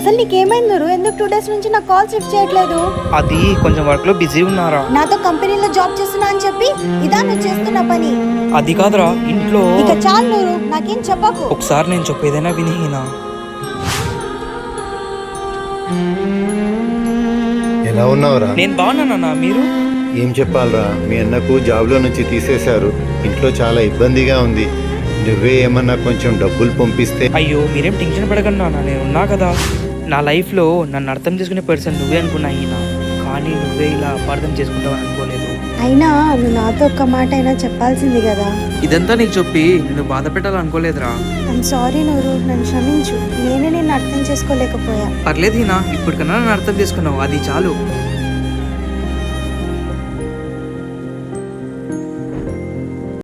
అసలు నీకేమైంది నూరు? ఎందుకు 2 days నుంచి నాకు కాల్స్ లిఫ్ట్ చేయట్లేదు? అది కొంచెం వర్క్ లో బిజీ ఉన్నారా. నాతో కంపెనీలో జాబ్ చేస్తున్నా అని చెప్పి ఇదా నువ్వు చేస్తున్న పని? అది కాదురా, ఇంట్లో ఇక చాలు నూరు, నాకేం చెప్పకు. ఒకసారి నేను చెప్పేదైనా వినిహినా. ఎలా ఉన్నావురా? నేను బాగున్నానన్నా, మీరు? ఏం చెప్పాలరా, మీ అన్నకు జాబ్లో నుంచి తీసేశారు. ఇంట్లో చాలా ఇబ్బందిగా ఉంది. నువ్వే ఏమన్నా కొంచెం డబ్బులు పంపిస్తే. అయ్యో మీరేం టెన్షన్ పడకండి నాన్న, నేను ఉన్నా కదా. నా లైఫ్లో నన్ను అర్థం చేసుకునే పర్సన్ నువ్వే అనుకున్నా ఈయన, కానీ నువ్వే ఇలా అపార్థం చేసుకుంటావని అనుకోలేదు. అయినా నువ్వు నాతో ఒక్క మాట అయినా చెప్పాల్సింది కదా. ఇదంతా నీకు చెప్పి నిన్ను బాధ పెట్టాలనుకోలేదురా. ఐమ్ సారీ నూరు, నన్ను క్షమించు. నేనే నిన్ను అర్థం చేసుకోలేకపోయా. పర్లేదు హీనా, ఇప్పటికన్నా నన్ను అర్థం చేసుకున్నావు, అది చాలు.